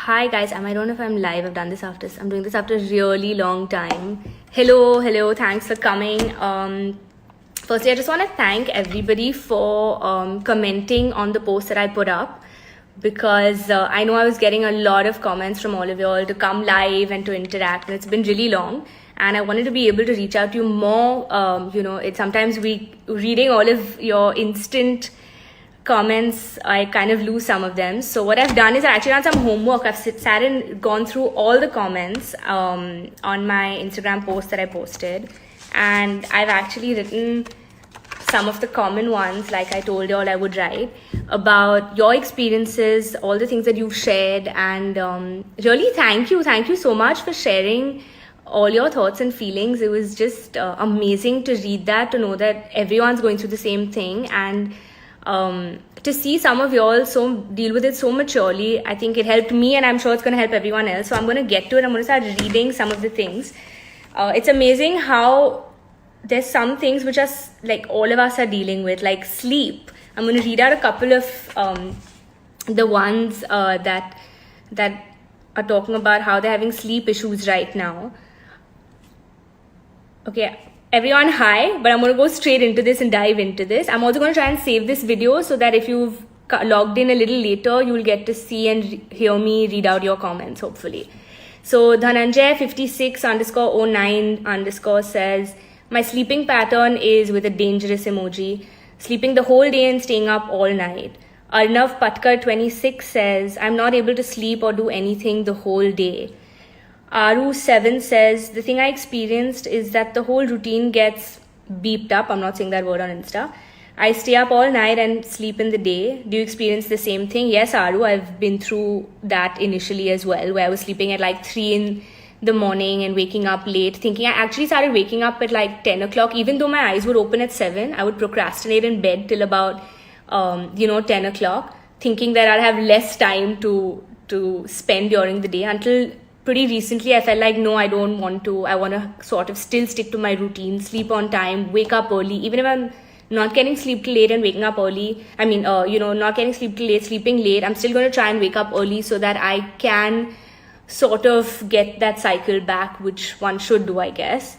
Hi guys, I don't know if I'm live. I'm doing this after a really long time. Hello, thanks for coming. Firstly, I just want to thank everybody for commenting on the post that I put up, because I know I was getting a lot of comments from all of you all to come live and to interact, and it's been really long, and I wanted to be able to reach out to you more. It's sometimes reading all of your instant comments, I kind of lose some of them. So what I've done is I've actually done some homework. I've sat and gone through all the comments on my Instagram post that I posted, and I've actually written some of the common ones, like I told you all I would write, about your experiences, all the things that you've shared, and really thank you so much for sharing all your thoughts and feelings. It was just amazing to read that, to know that everyone's going through the same thing, and to see some of y'all deal with it so maturely. I think it helped me, and I'm sure it's going to help everyone else. So I'm going to get to it. I'm going to start reading some of the things. It's amazing how there's some things which are like all of us are dealing with, like sleep. I'm going to read out a couple of the ones that are talking about how they're having sleep issues right now. Okay. Everyone, hi, but I'm going to go straight into this and dive into this. I'm also going to try and save this video so that if you've logged in a little later, you'll get to see and hear me read out your comments, hopefully. So Dhananjay 56_09_ says, my sleeping pattern is with a dangerous emoji, sleeping the whole day and staying up all night. Arnav Patkar 26 says, I'm not able to sleep or do anything the whole day. Aru7 says, the thing I experienced is that the whole routine gets beeped up. I'm not saying that word on Insta. I stay up all night and sleep in the day. Do you experience the same thing? Yes, Aru, I've been through that initially as well, where I was sleeping at like 3 in the morning and waking up late, thinking I actually started waking up at like 10 o'clock. Even though my eyes were open at 7, I would procrastinate in bed till about 10 o'clock, thinking that I'll have less time to spend during the day, until pretty recently I felt like, no, I don't want to. I want to sort of still stick to my routine, sleep on time, wake up early. Even if I'm not getting sleep till late and waking up early, not getting sleep till late, sleeping late, I'm still going to try and wake up early so that I can sort of get that cycle back, which one should do, I guess.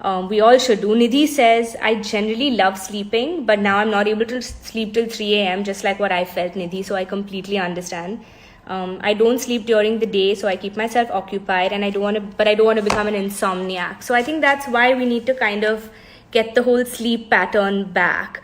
We all should do. Nidhi says, I generally love sleeping, but now I'm not able to sleep till 3 a.m., just like what I felt, Nidhi, so I completely understand. I don't sleep during the day, so I keep myself occupied, and I don't want to become an insomniac. So I think that's why we need to kind of get the whole sleep pattern back.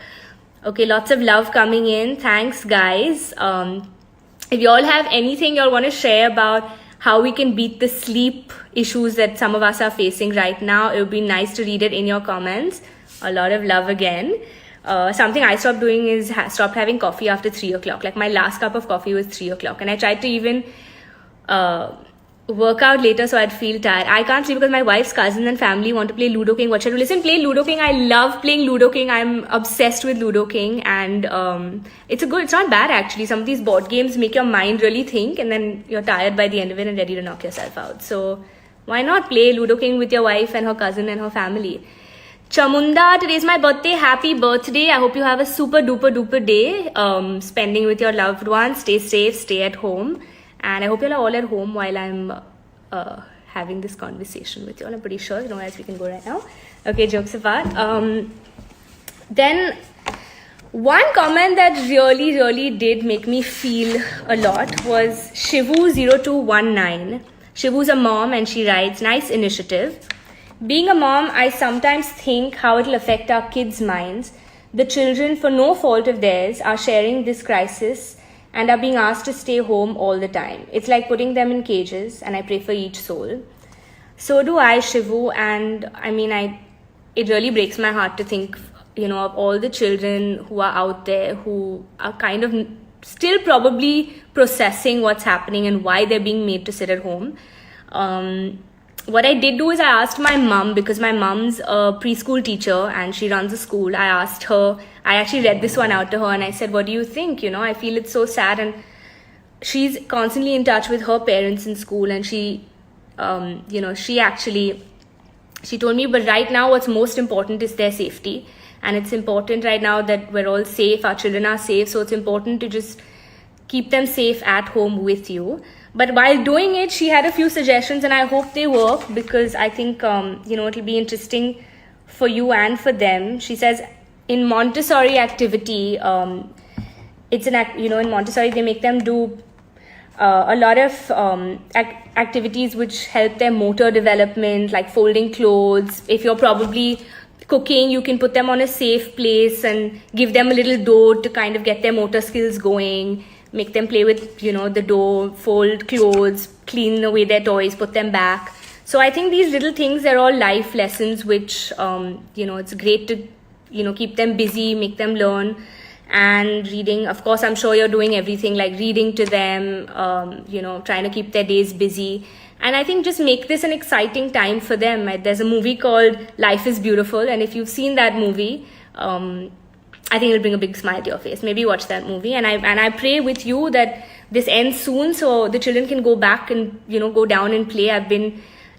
Okay, lots of love coming in. Thanks, guys. If you all have anything you all want to share about how we can beat the sleep issues that some of us are facing right now, it would be nice to read it in your comments. A lot of love again. Something I stopped doing is stopped having coffee after 3 o'clock. Like my last cup of coffee was 3 o'clock, and I tried to even work out later so I'd feel tired. I can't sleep because my wife's cousin and family want to play Ludo King. What should I do? Listen, play Ludo King. I love playing Ludo King. I'm obsessed with Ludo King, and it's not bad actually. Some of these board games make your mind really think, and then you're tired by the end of it and ready to knock yourself out. So why not play Ludo King with your wife and her cousin and her family? Chamunda, today's my birthday. Happy birthday. I hope you have a super duper day spending with your loved ones. Stay safe, stay at home. And I hope you're all at home while I'm having this conversation with you all. I'm pretty sure, as we can go right now. Okay, jokes apart. Then one comment that really did make me feel a lot was Shivu0219. Shivu's a mom, and she writes, nice initiative. Being a mom, I sometimes think how it'll affect our kids' minds. The children, for no fault of theirs, are sharing this crisis and are being asked to stay home all the time. It's like putting them in cages, and I pray for each soul. So do I, Shivu, and it really breaks my heart to think, of all the children who are out there who are kind of still probably processing what's happening and why they're being made to sit at home. What I did do is I asked my mom, because my mom's a preschool teacher and she runs a school. I asked her, I actually read this one out to her, and I said, what do you think? I feel it's so sad. And she's constantly in touch with her parents in school, and she told me, but right now what's most important is their safety. And it's important right now that we're all safe, our children are safe. So it's important to just keep them safe at home with you. But while doing it, she had a few suggestions, and I hope they work, because I think it'll be interesting for you and for them. She says in Montessori activity, it's an in Montessori they make them do a lot of activities which help their motor development, like folding clothes. If you're probably cooking, you can put them on a safe place and give them a little dough to kind of get their motor skills going. Make them play with, the dough, fold clothes, clean away their toys, put them back. So I think these little things are all life lessons, which, it's great to, keep them busy, make them learn. And reading, of course, I'm sure you're doing everything like reading to them, trying to keep their days busy. And I think just make this an exciting time for them. There's a movie called Life is Beautiful. And if you've seen that movie, I think it'll bring a big smile to your face. Maybe watch that movie. And I pray with you that this ends soon so the children can go back and, go down and play.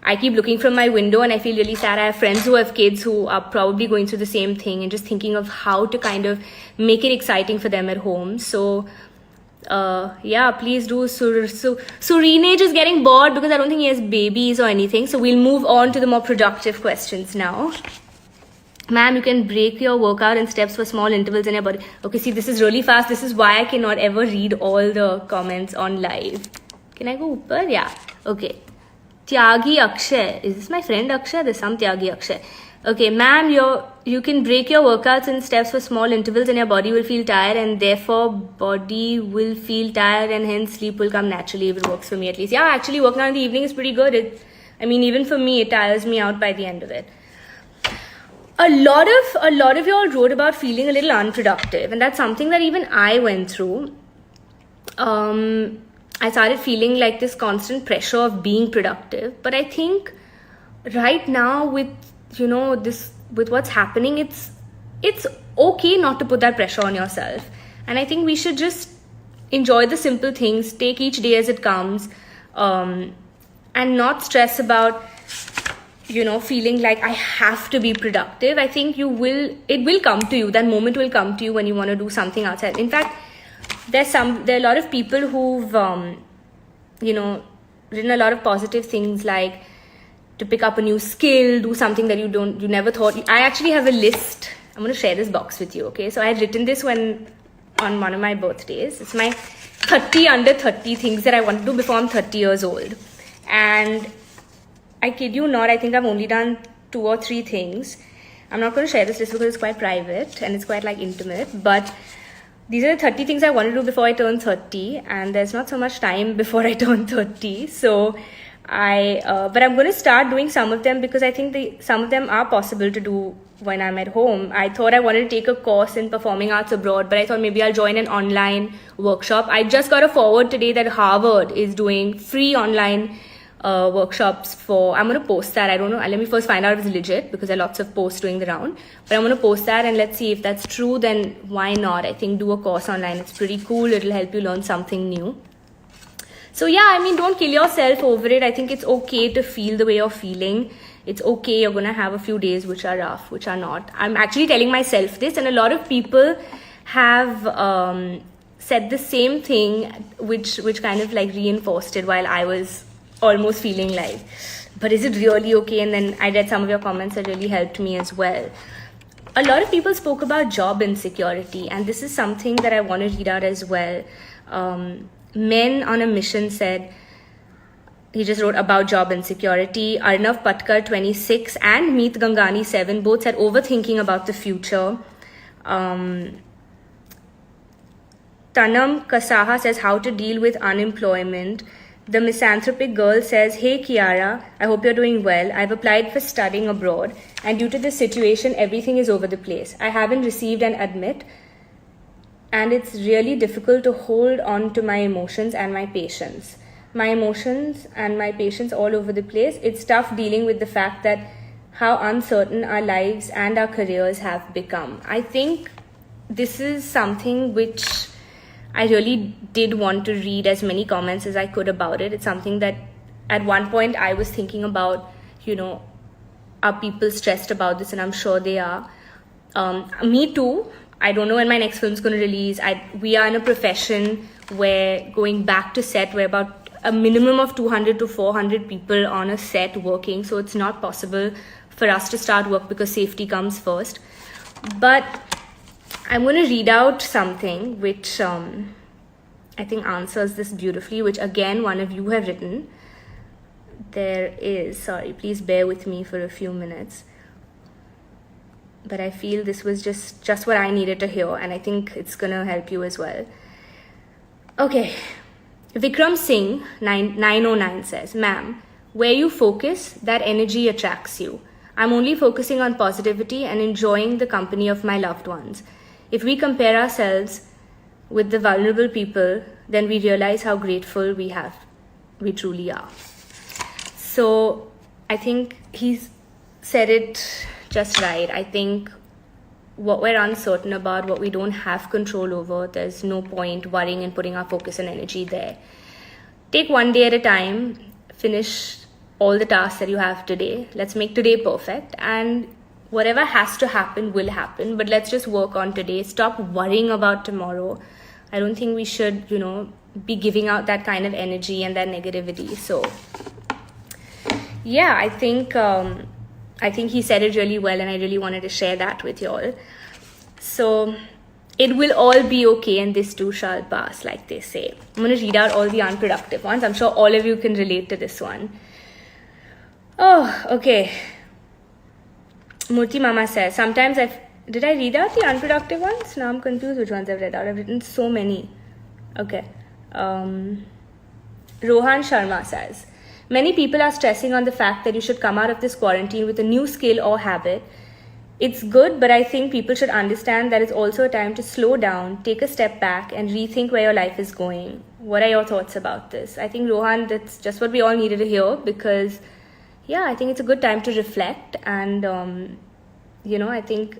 I keep looking from my window and I feel really sad. I have friends who have kids who are probably going through the same thing and just thinking of how to kind of make it exciting for them at home. So, please do. Surinage is getting bored because I don't think he has babies or anything. So we'll move on to the more productive questions now. Ma'am, you can break your workout in steps for small intervals in your body. Okay, see, this is really fast. This is why I cannot ever read all the comments on live. Can I go upper? Yeah. Okay. Tyagi Akshay. Is this my friend Akshay? There's some Tyagi Akshay. Okay, ma'am, you can break your workouts in steps for small intervals and your body will feel tired, and therefore body will feel tired and hence sleep will come naturally if it works for me at least. Yeah, actually working out in the evening is pretty good. Even for me, it tires me out by the end of it. A lot of y'all wrote about feeling a little unproductive, and that's something that even I went through. I started feeling like this constant pressure of being productive, but I think right now with with what's happening, it's okay not to put that pressure on yourself, and I think we should just enjoy the simple things, take each day as it comes, and not stress about feeling like I have to be productive. I think it will come to you. That moment will come to you when you want to do something outside. In fact, there are a lot of people who've written a lot of positive things, like to pick up a new skill, do something that you never thought. I actually have a list. I'm going to share this box with you. Okay, so I had written this on one of my birthdays. It's my 30 under 30 things that I want to do before I'm 30 years old, and I kid you not, I think I've only done 2 or 3 things. I'm not going to share this list because it's quite private and it's quite intimate, but these are the 30 things I want to do before I turn 30, and there's not so much time before I turn 30. So but I'm going to start doing some of them because I think some of them are possible to do when I'm at home. I thought I wanted to take a course in performing arts abroad, but I thought maybe I'll join an online workshop. I just got a forward today that Harvard is doing free online workshops for. I'm going to post that. I don't know. Let me first find out if it's legit because there are lots of posts doing the round. But I'm going to post that and let's see if that's true. Then why not? I think do a course online. It's pretty cool. It'll help you learn something new. So yeah, don't kill yourself over it. I think it's okay to feel the way you're feeling. It's okay. You're going to have a few days which are rough, which are not. I'm actually telling myself this, and a lot of people have said the same thing, which kind of reinforced it while I was almost feeling like, but is it really okay? And then I read some of your comments that really helped me as well. A lot of people spoke about job insecurity, and this is something that I want to read out as well. Men on a Mission said, he just wrote about job insecurity. Arnav Patkar 26 and Meet Gangani 7 both said overthinking about the future. Tanam Kasaha says how to deal with unemployment. The Misanthropic Girl says, hey Kiara, I hope you're doing well. I've applied for studying abroad and due to this situation, everything is over the place. I haven't received an admit and it's really difficult to hold on to my emotions and my patience. My emotions and my patience all over the place. It's tough dealing with the fact that how uncertain our lives and our careers have become. I think this is something which I really did want to read as many comments as I could about it. It's something that at one point I was thinking about, are people stressed about this? And I'm sure they are. Me too. I don't know when my next film is going to release. We are in a profession where going back to set, we're about a minimum of 200 to 400 people on a set working, so it's not possible for us to start work because safety comes first. But I'm going to read out something which I think answers this beautifully, which again one of you have written. There is, sorry, please bear with me for a few minutes, but I feel this was just what I needed to hear, and I think it's gonna help you as well. Okay, Vikram Singh 909 says, "Ma'am, where you focus, that energy attracts you. I'm only focusing on positivity and enjoying the company of my loved ones. If we compare ourselves with the vulnerable people, then we realize how grateful we truly are." So I think he's said it just right. I think what we're uncertain about, what we don't have control over, there's no point worrying and putting our focus and energy there. Take one day at a time, finish all the tasks that you have today. Let's make today perfect, and whatever has to happen will happen, but let's just work on today. Stop worrying about tomorrow. I don't think we should, be giving out that kind of energy and that negativity. So yeah, I think he said it really well, and I really wanted to share that with you all. So it will all be okay, and this too shall pass, like they say. I'm going to read out all the unproductive ones. I'm sure all of you can relate to this one. Oh, okay. Murti Mama says, sometimes did I read out the unproductive ones? Now I'm confused which ones I've read out. I've written so many. Okay. Rohan Sharma says, many people are stressing on the fact that you should come out of this quarantine with a new skill or habit. It's good, but I think people should understand that it's also a time to slow down, take a step back, and rethink where your life is going. What are your thoughts about this? I think, Rohan, that's just what we all needed to hear, because, yeah, I think it's a good time to reflect. And, I think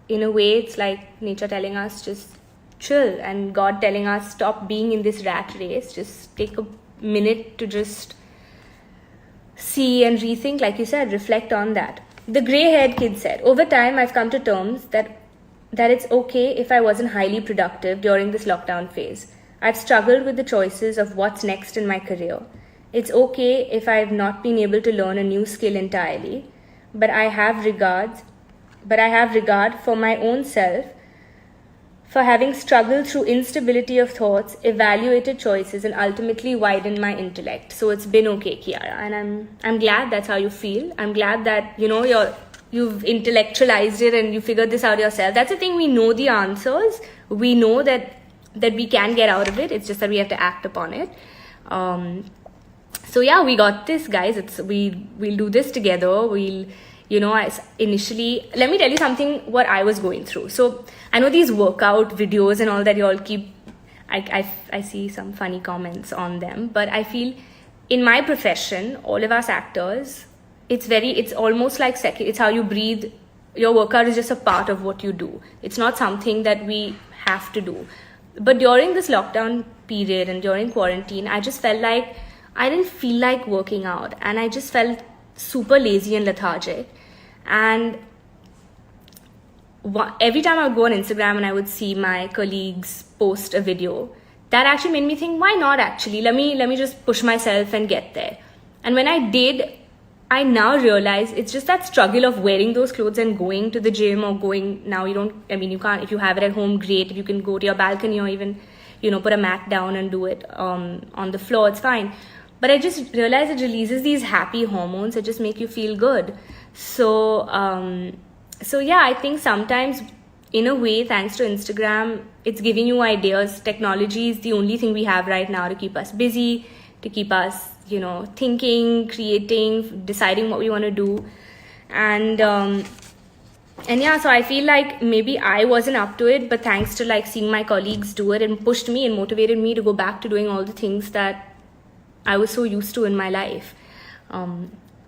in a way it's like nature telling us just chill, and God telling us stop being in this rat race. Just take a minute to just see and rethink, like you said, reflect on that. The grey-haired kid said, over time I've come to terms that it's okay if I wasn't highly productive during this lockdown phase. I've struggled with the choices of what's next in my career. It's okay if I've not been able to learn a new skill entirely, but I have regard for my own self for having struggled through instability of thoughts, evaluated choices, and ultimately widened my intellect. So it's been okay, Kiara, and I'm glad that's how you feel. I'm glad that you've intellectualized it and you figured this out yourself. That's the thing. We know the answers. We know that we can get out of it. It's just that we have to act upon it. So yeah, we got this, guys. We'll do this together. Initially, let me tell you something, what I was going through. So I know these workout videos and all that you all keep, I see some funny comments on them, but I feel in my profession, all of us actors, it's almost like it's how you breathe. Your workout is just a part of what you do. It's not something that we have to do. But during this lockdown period and during quarantine, I just felt like I didn't feel like working out, and I just felt super lazy and lethargic. And every time I would go on Instagram and I would see my colleagues post a video, that actually made me think, why not actually? Let me just push myself and get there. And when I did, I now realize it's just that struggle of wearing those clothes and going to the gym, or going, now you can't, if you have it at home, great. If you can go to your balcony or even, put a mat down and do it on the floor, it's fine. But I just realized it releases these happy hormones that just make you feel good. So yeah, I think sometimes, in a way, thanks to Instagram, it's giving you ideas. Technology is the only thing we have right now to keep us busy, to keep us, thinking, creating, deciding what we want to do. And yeah, so I feel like maybe I wasn't up to it, but thanks to seeing my colleagues do it, and pushed me and motivated me to go back to doing all the things that I was so used to in my life.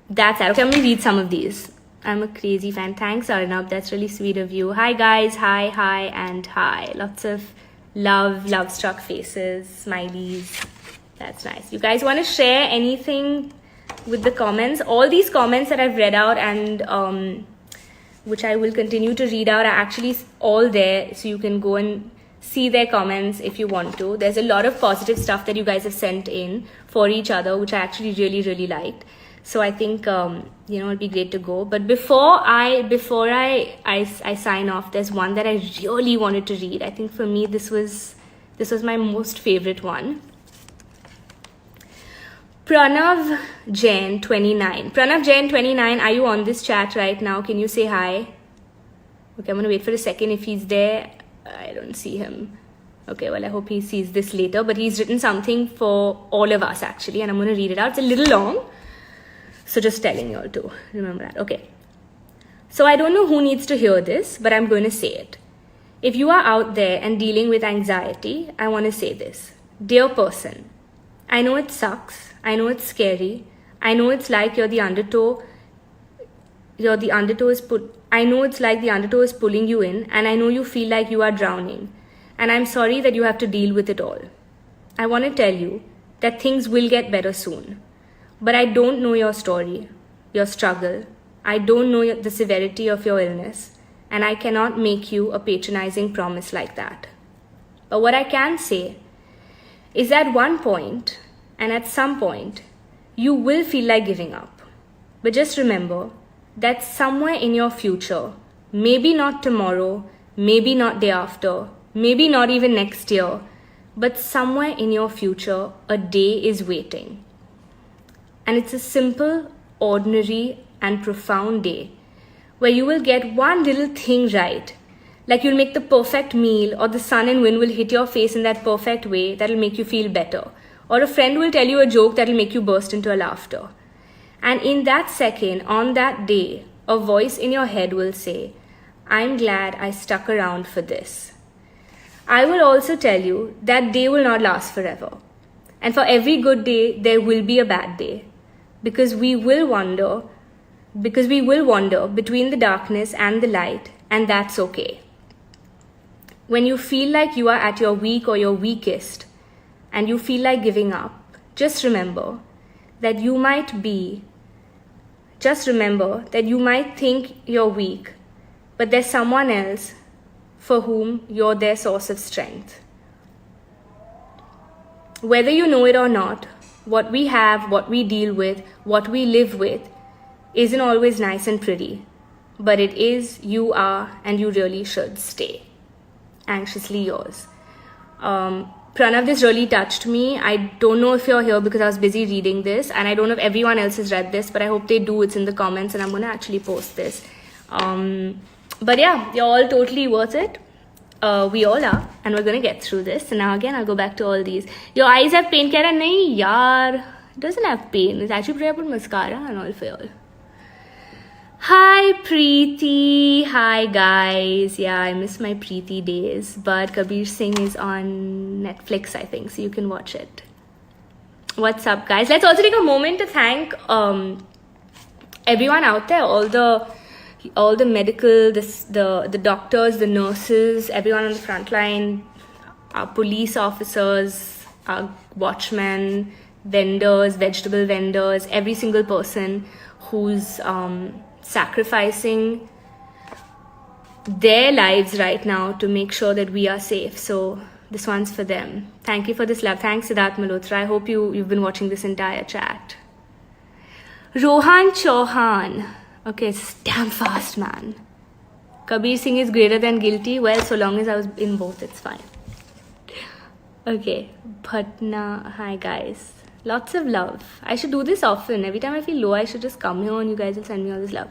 That's it. Okay, I'm going to read some of these. I'm a crazy fan. Thanks, Arnab. That's really sweet of you. Hi, guys. Hi, and hi. Lots of love-struck faces, smileys. That's nice. You guys want to share anything with the comments? All these comments that I've read out and which I will continue to read out are actually all there. So you can go and see their comments if you want to. There's a lot of positive stuff that you guys have sent in for each other, which I actually really, really liked. So I think, it'll be great to go. But before I sign off, there's one that I really wanted to read. I think for me, this was my most favorite one. Pranav Jain 29. Pranav Jain 29, are you on this chat right now? Can you say hi? Okay, I'm going to wait for a second. If he's there, I don't see him. Okay, well, I hope he sees this later. But he's written something for all of us, actually. And I'm going to read it out. It's a little long. So just telling you all to remember that. Okay. So I don't know who needs to hear this, but I'm going to say it. If you are out there and dealing with anxiety, I want to say this. Dear person, I know it sucks. I know it's scary. I know it's like I know it's like the undertow is pulling you in, and I know you feel like you are drowning. And I'm sorry that you have to deal with it all. I want to tell you that things will get better soon. But I don't know your story, your struggle. I don't know the severity of your illness, and I cannot make you a patronizing promise like that. But what I can say is at one point, and at some point, you will feel like giving up. But just remember that somewhere in your future, maybe not tomorrow, maybe not day after, maybe not even next year, but somewhere in your future, a day is waiting. And it's a simple, ordinary, and profound day where you will get one little thing right. Like you'll make the perfect meal, or the sun and wind will hit your face in that perfect way that'll make you feel better. Or a friend will tell you a joke that'll make you burst into a laughter. And in that second, on that day, a voice in your head will say, I'm glad I stuck around for this. I will also tell you that day will not last forever. And for every good day, there will be a bad day. Because we will wander between the darkness and the light, and that's okay. When you feel like you are at your weak or your weakest, and you feel like giving up, just remember that you might think you're weak, but there's someone else for whom you're their source of strength. Whether you know it or not, what we have, what we deal with, what we live with, isn't always nice and pretty, but it is, you are, and you really should stay. Anxiously yours. Pranav, this really touched me. I don't know if you're here because I was busy reading this, and I don't know if everyone else has read this, but I hope they do. It's in the comments, and I'm going to actually post this. But yeah, you're all totally worth it. We all are, and we're going to get through this. And now again, I'll go back to all these. Your eyes have pain, Kiara? Nahi, yaar. It doesn't have pain. It's actually pretty put mascara and all for y'all. Hi Preeti, hi guys. Yeah, I miss my Preeti days, but Kabir Singh is on Netflix, I think, so you can watch it. What's up, guys? Let's also take a moment to thank everyone out there, all the medical, the doctors, the nurses, everyone on the front line, our police officers, our watchmen, vendors, vegetable vendors, every single person who's sacrificing their lives right now to make sure that we are safe. So this one's for them. Thank you for this love. Thanks, Sidharth Malhotra. I hope you've been watching this entire chat. Rohan Chauhan. Okay, it's damn fast, man. Kabir Singh is greater than guilty. Well, so long as I was in both, it's fine. Okay, Bhatna. Hi, guys. Lots of love. I should do this often. Every time I feel low, I should just come here and you guys will send me all this love.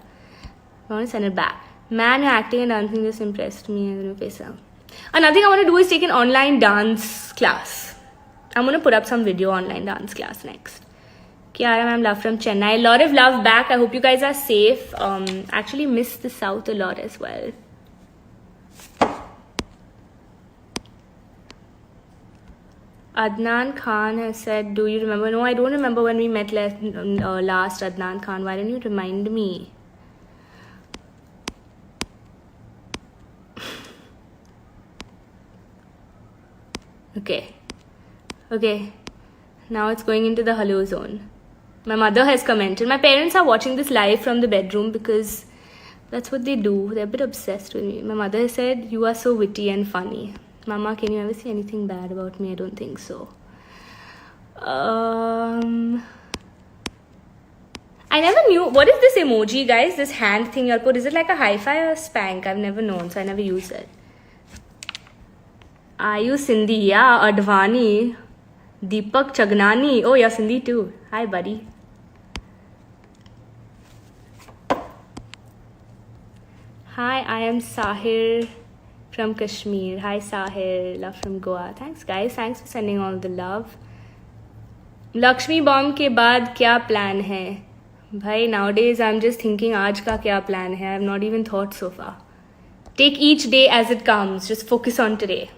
I want to send it back. Man, your acting and dancing just impressed me. I'm going to face out. Another thing I want to do is take an online dance class. I'm going to put up some video online dance class next. Kiara ma'am, love from Chennai. A lot of love back. I hope you guys are safe. Actually miss the South a lot as well. Adnan Khan has said, do you remember? No, I don't remember when we met last, Adnan Khan. Why don't you remind me? Okay. Now it's going into the hello zone. My mother has commented. My parents are watching this live from the bedroom because that's what they do. They're a bit obsessed with me. My mother has said, you are so witty and funny. Mama, can you ever see anything bad about me? I don't think so. I never knew. What is this emoji, guys? This hand thing you'll put. Is it like a hi-fi or a spank? I've never known, so I never use it. Are you Sindhi? Yeah, Advani. Deepak Chagnani. Oh, you're Sindhi too. Hi, buddy. Hi, I am Sahir from Kashmir. Hi, Sahir. Love from Goa. Thanks, guys. Thanks for sending all the love. Lakshmi bomb के बाद क्या plan है? Bhai, nowadays I'm just thinking आज का क्या plan है? I have not even thought so far. Take each day as it comes. Just focus on today.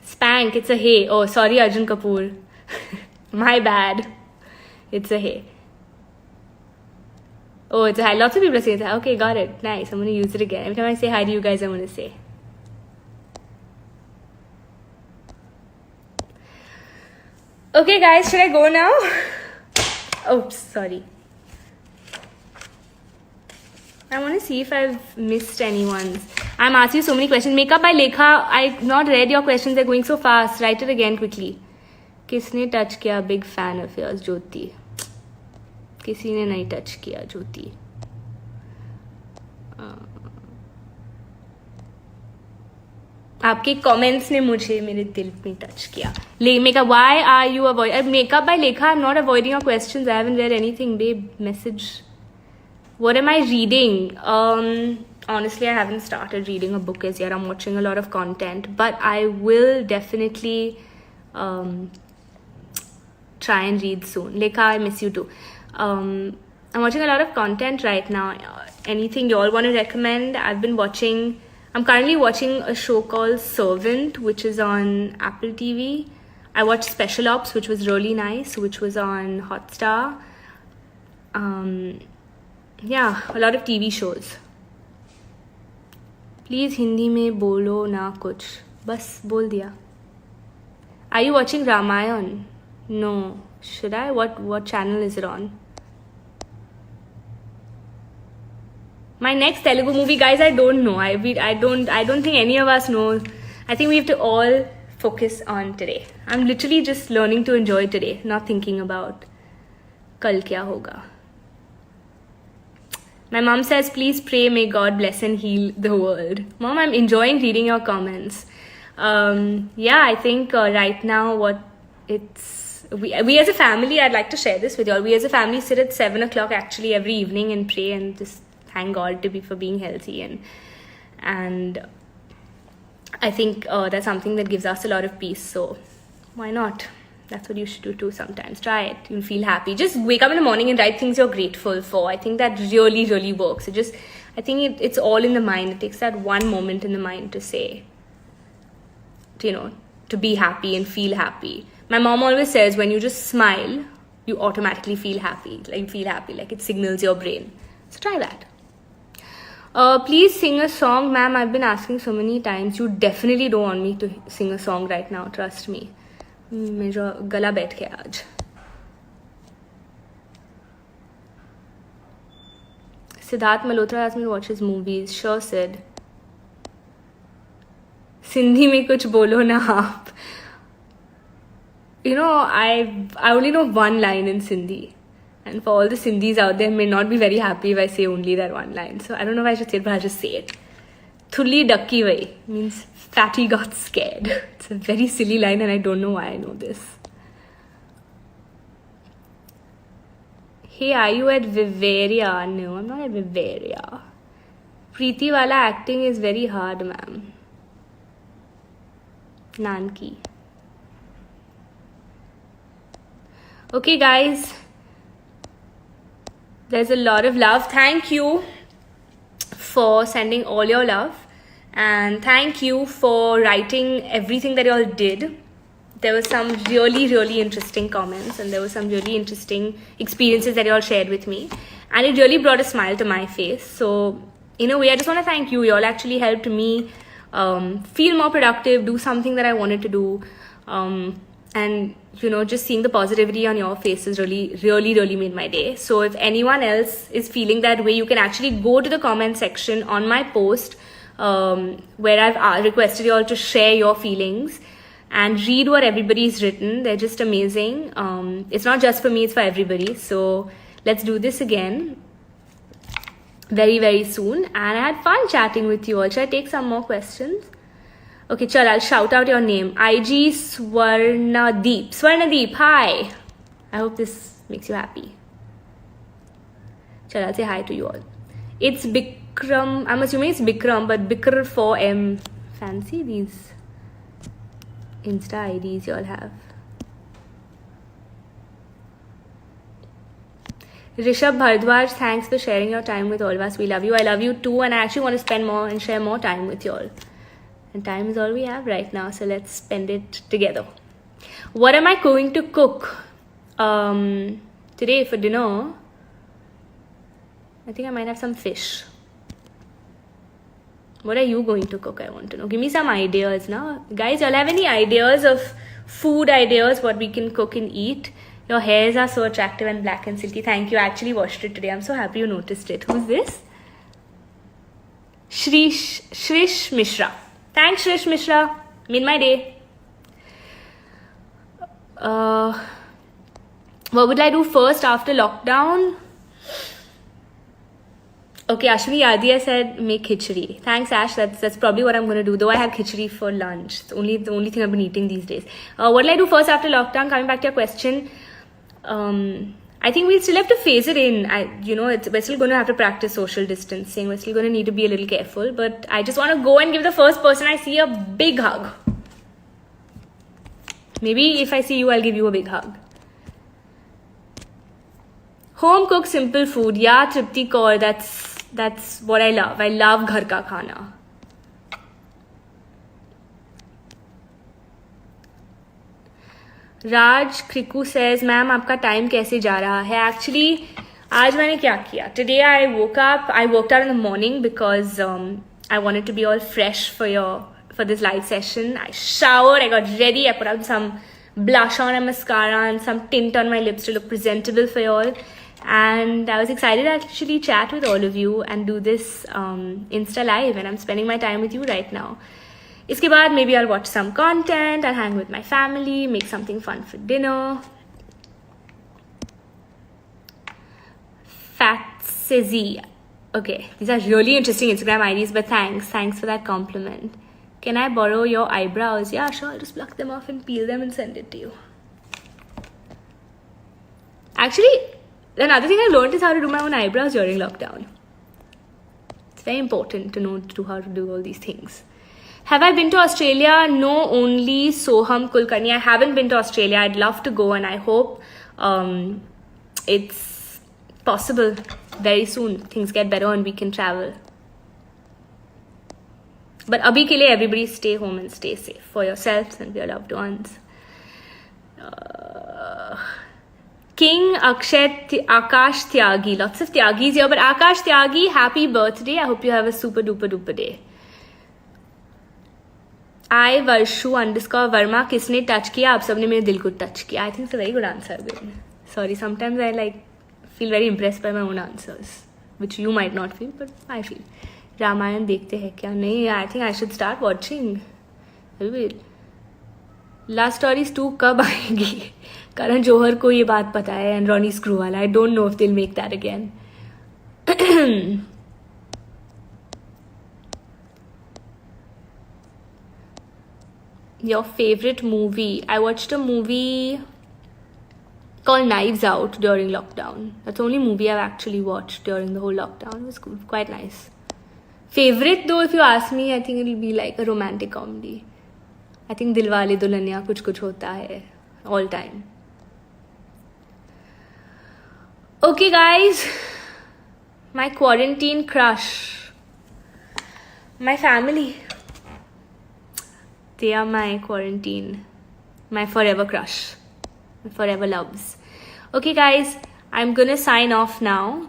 Spank, it's a hey. Oh, sorry, Arjun Kapoor. My bad. It's a hey. Oh, it's a hi. Lots of people are saying that. Okay, got it. Nice. I'm going to use it again. Every time I say hi to you guys, I'm going to say. Okay, guys, should I go now? Oops, sorry. I want to see if I've missed anyone. I'm asking you so many questions. Makeup by Lekha, I've not read your questions. They're going so fast. Write it again quickly. Kisne touch kiya? Big fan of yours, Jyoti. किसी ने नहीं touch किया ज्योति आपके comments ने मुझे मेरे दिल में टच किया makeup why are you avoid makeup by Lekha I am not avoiding your questions I haven't read anything babe message what am I reading honestly I haven't started reading a book as yet. I'm watching a lot of content, but I will definitely try and read soon. Lekha, I miss you too. I'm watching a lot of content right now. Anything you all want to recommend? I'm currently watching a show called Servant, which is on Apple TV. I watched Special Ops, which was really nice, which was on Hotstar. Yeah, a lot of TV shows. Please Hindi में बोलो ना कुछ बस बोल दिया. Are you watching Ramayan? No. Should I? What channel is it on? My next Telugu movie, guys, I don't know. I don't think any of us know. I think we have to all focus on today. I'm literally just learning to enjoy today, not thinking about kal kya hoga. My mom says, please pray, may God bless and heal the world. Mom, I'm enjoying reading your comments. Yeah, I think right now we as a family, I'd like to share this with you all. We as a family sit at 7 o'clock actually every evening and pray and just thank God for being healthy. And I think that's something that gives us a lot of peace. So why not? That's what you should do too sometimes. Try it. You'll feel happy. Just wake up in the morning and write things you're grateful for. I think that really, really works. I think it's all in the mind. It takes that one moment in the mind to say, to be happy and feel happy. My mom always says when you just smile, you automatically feel happy. Like it signals your brain. So try that. Please sing a song, ma'am. I've been asking so many times. You definitely don't want me to sing a song right now. Trust me. मेरा गला बैठ गया आज. Sidharth Malhotra asked me to watch his movies. Sure, Sid. Sindhi में कुछ बोलो ना आप. I only know one line in Sindhi. And for all the Sindhis out there, may not be very happy if I say only that one line. So I don't know if I should say it, but I'll just say it. Thulli dakki vai means fatty got scared. It's a very silly line and I don't know why I know this. Hey, are you at Viveria? No, I'm not at Viveria. Preeti wala acting is very hard, ma'am. Nanki. Okay, guys. There's a lot of love. Thank you for sending all your love. And thank you for writing everything that you all did. There were some really, really interesting comments and there were some really interesting experiences that you all shared with me. And it really brought a smile to my face. So, in a way, I just want to thank you. You all actually helped me feel more productive, do something that I wanted to do. And, just seeing the positivity on your faces really, really, really made my day. So if anyone else is feeling that way, you can actually go to the comment section on my post where I've requested you all to share your feelings and read what everybody's written. They're just amazing. It's not just for me, it's for everybody. So let's do this again very, very soon. And I had fun chatting with you all. Should I take some more questions? Okay, chal, I'll shout out your name. IG Swarnadeep. Swarnadeep, hi. I hope this makes you happy. Chal, I'll say hi to you all. It's Bikram. I'm assuming it's Bikram, but Bikr 4M. Fancy these Insta IDs you all have. Rishabh Bhardwaj, thanks for sharing your time with all of us. We love you. I love you too. And I actually want to spend more and share more time with you all. And time is all we have right now. So let's spend it together. What am I going to cook today for dinner? I think I might have some fish. What are you going to cook? I want to know. Give me some ideas now. Guys, y'all have any ideas of food ideas, what we can cook and eat? Your hairs are so attractive and black and silky. Thank you. I actually washed it today. I'm so happy you noticed it. Who's this? Shrish Mishra. Thanks, Shrish Mishra. Made my day. What would I do first after lockdown? Okay, Ashwini Yadiya said make khichdi. Thanks, Ash. That's probably what I'm going to do. Though I have khichdi for lunch. It's the only thing I've been eating these days. What will I do first after lockdown? Coming back to your question, I think we'll still have to phase it in. We're still going to have to practice social distancing. We're still going to need to be a little careful. But I just want to go and give the first person I see a big hug. Maybe if I see you, I'll give you a big hug. Home cooked simple food. Yeah, Tripti Kaur. That's what I love. I love ghar ka khana. Raj Kriku says, ma'am, आपका time कैसे जा रहा है? Actually, आज मैंने क्या किया? Today I worked out in the morning because I wanted to be all fresh for this live session. I showered, I got ready, I put on some blush on and mascara and some tint on my lips to look presentable for y'all. And I was excited to actually chat with all of you and do this Insta Live, and I'm spending my time with you right now. Iske baad, maybe I'll watch some content, I'll hang with my family, make something fun for dinner. Fatsizzy. Okay, these are really interesting Instagram IDs, but thanks for that compliment. Can I borrow your eyebrows? Yeah, sure, I'll just pluck them off and peel them and send it to you. Actually, another thing I learned is how to do my own eyebrows during lockdown. It's very important to know how to do all these things. Have I been to Australia? No, only Soham Kulkarni. I haven't been to Australia. I'd love to go, and I hope it's possible very soon. Things get better and we can travel. But abhi ke liye, everybody stay home and stay safe for yourselves and your loved ones. King Akash Tyagi. Lots of Tyagis here, but Akash Tyagi, happy birthday. I hope you have a super duper duper day. I Varshu _ Verma. किसने touch किया? आप सबने मेरे दिल को touch किया. I think it's a very good answer. Sorry, sometimes I feel very impressed by my own answers, which you might not feel, but I feel. Ramayan देखते हैं क्या? नहीं, I think I should start watching. Last Stories 2 कब आएगी? Karan Johar को ये बात पता है and Ronnie Screwvala. I don't know if they'll make that again. Your favorite movie? I watched a movie called Knives Out during lockdown. That's the only movie I've actually watched during the whole lockdown. It was cool, quite nice. Favorite though, if you ask me, I think it'll be like a romantic comedy. I think Dilwale Dulhaniya Kuch Kuch Hota Hai, all time. Okay guys, my quarantine crush. My family. They are my quarantine, my forever crush, my forever loves. Okay guys, I'm gonna sign off now.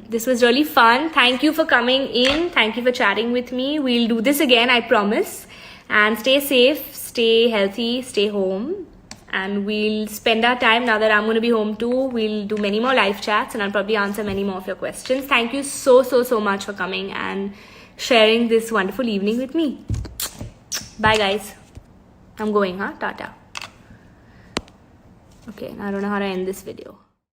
This was really fun. Thank you for coming in. Thank you for chatting with me. We'll do this again, I promise. And stay safe, stay healthy, stay home. And we'll spend our time, now that I'm going to be home too, we'll do many more live chats and I'll probably answer many more of your questions. Thank you so much for coming and sharing this wonderful evening with me. Bye, guys. I'm going, huh? Tata. Okay, I don't know how to end this video.